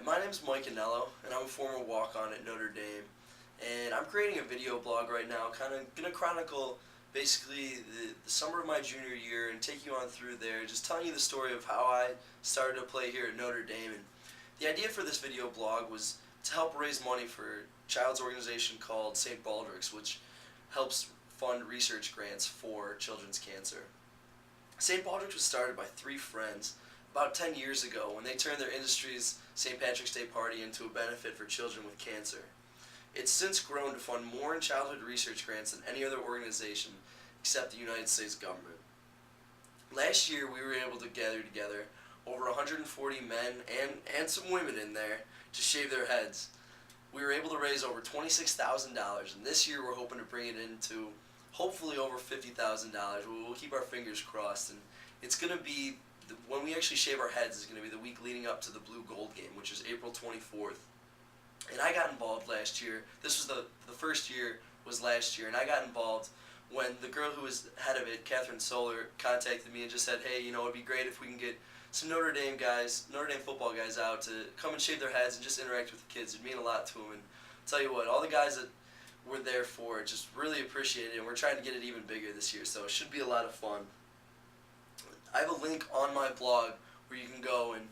My name is Mike Anello, and I'm a former walk-on at Notre Dame. And I'm creating a video blog right now, kind of going to chronicle basically the summer of my junior year and take you on through there, just telling you the story of how I started to play here at Notre Dame. And the idea for this video blog was to help raise money for a child's organization called St. Baldrick's, which helps fund research grants for children's cancer. St. Baldrick's was started by three friends about 10 years ago when they turned their industry's St. Patrick's Day party into a benefit for children with cancer. It's since grown to fund more in childhood research grants than any other organization except the United States government. Last year we were able to gather together over 140 men and some women in there to shave their heads. We were able to raise over $26,000, and this year we're hoping to bring it into hopefully over $50,000. We'll keep our fingers crossed, and it's going to be, when we actually shave our heads, is going to be the week leading up to the Blue Gold game, which is April 24th. And I got involved last year. This was the first year was last year, and I got involved when the girl who was head of it, Catherine Soler, contacted me and just said, hey, it'd be great if we can get some Notre Dame football guys out to come and shave their heads and just interact with the kids. It'd mean a lot to them. And I'll tell you what, all the guys that were there for it just really appreciated it, and we're trying to get it even bigger this year, so it should be a lot of fun. I have a link on my blog where you can go, and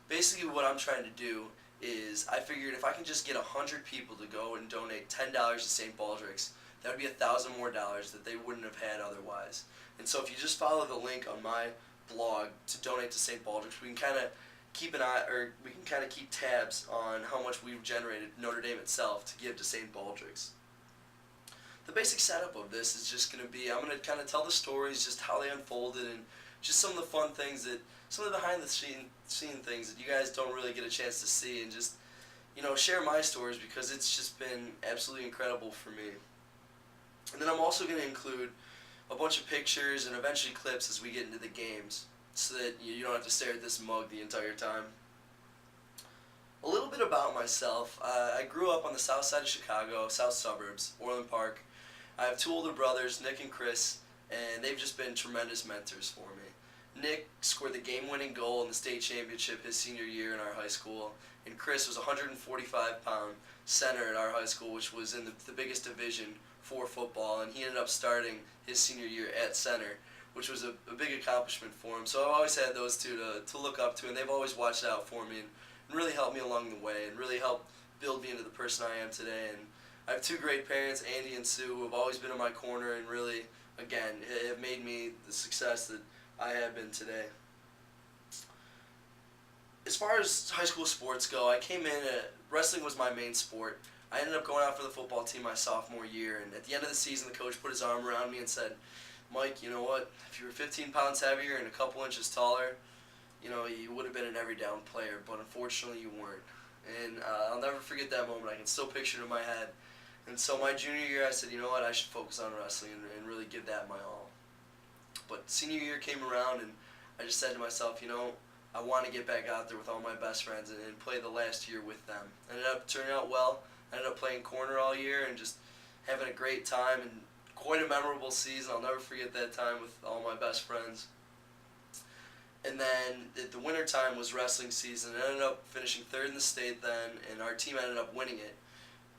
basically what I'm trying to do is I figured if I can just get 100 people to go and donate $10 to St. Baldrick's, that would be $1,000 more that they wouldn't have had otherwise. And so if you just follow the link on my blog to donate to St. Baldrick's, we can kind of keep an eye, or we can kind of keep tabs on how much we've generated Notre Dame itself to give to St. Baldrick's. The basic setup of this is just going to be, I'm going to kind of tell the stories, just how they unfolded, and just some of the fun things some of the behind the scene things that you guys don't really get a chance to see, and just, share my stories because it's just been absolutely incredible for me. And then I'm also going to include a bunch of pictures and eventually clips as we get into the games so that you don't have to stare at this mug the entire time. A little bit about myself. I grew up on the south side of Chicago, south suburbs, Orland Park. I have two older brothers, Nick and Chris, and they've just been tremendous mentors for me. Nick scored the game-winning goal in the state championship his senior year in our high school, and Chris was a 145-pound center at our high school, which was in the biggest division for football, and he ended up starting his senior year at center, which was a big accomplishment for him. So I've always had those two to look up to, and they've always watched out for me and really helped me along the way and really helped build me into the person I am today. And I have two great parents, Andy and Sue, who have always been in my corner and really, again, have made me the success that I have been today. As far as high school sports go, I came in, wrestling was my main sport. I ended up going out for the football team my sophomore year, and at the end of the season, the coach put his arm around me and said, Mike, you know what, if you were 15 pounds heavier and a couple inches taller, you would have been an every down player, but unfortunately you weren't. And I'll never forget that moment. I can still picture it in my head. And so my junior year, I said, you know what, I should focus on wrestling and really give that my all. But senior year came around, and I just said to myself, I want to get back out there with all my best friends and play the last year with them. Ended up turning out well. I ended up playing corner all year and just having a great time and quite a memorable season. I'll never forget that time with all my best friends. And then the winter time was wrestling season. I ended up finishing third in the state then, and our team ended up winning it.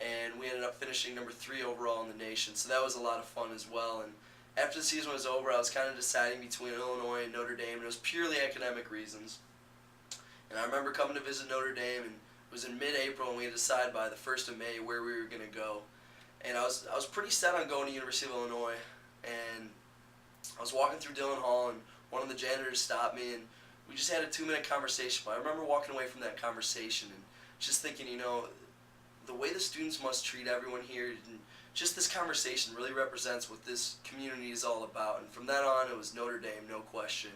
And we ended up finishing number 3 overall in the nation, so that was a lot of fun as well. And after the season was over, I was kind of deciding between Illinois and Notre Dame, and it was purely academic reasons. And I remember coming to visit Notre Dame, and it was in mid-April, and we had to decide by the 1st of May where we were going to go. And I was pretty set on going to University of Illinois, and I was walking through Dillon Hall, and one of the janitors stopped me, and we just had a 2-minute conversation. But I remember walking away from that conversation and just thinking, the way the students must treat everyone here, and just this conversation really represents what this community is all about. And from then on, it was Notre Dame, no question.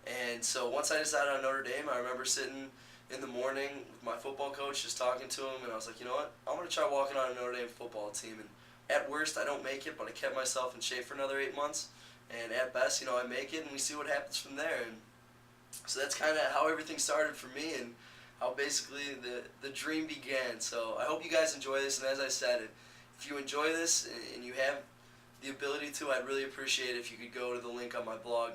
And so once I decided on Notre Dame, I remember sitting in the morning with my football coach, just talking to him, and I was like, you know what, I'm going to try walking on a Notre Dame football team. And at worst, I don't make it, but I kept myself in shape for another 8 months. And at best, I make it, and we see what happens from there. And so that's kind of how everything started for me, and how basically the dream began. So I hope you guys enjoy this, and as I said, if you enjoy this and you have the ability to, I'd really appreciate it if you could go to the link on my blog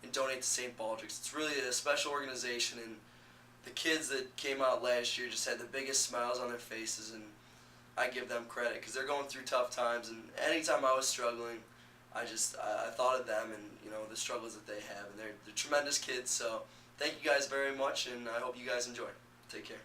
and donate to St. Baldrick's. It's really a special organization, and the kids that came out last year just had the biggest smiles on their faces, and I give them credit because they're going through tough times. And anytime I was struggling, I thought of them and the struggles that they have, and they're tremendous kids. So thank you guys very much, and I hope you guys enjoy. Take care.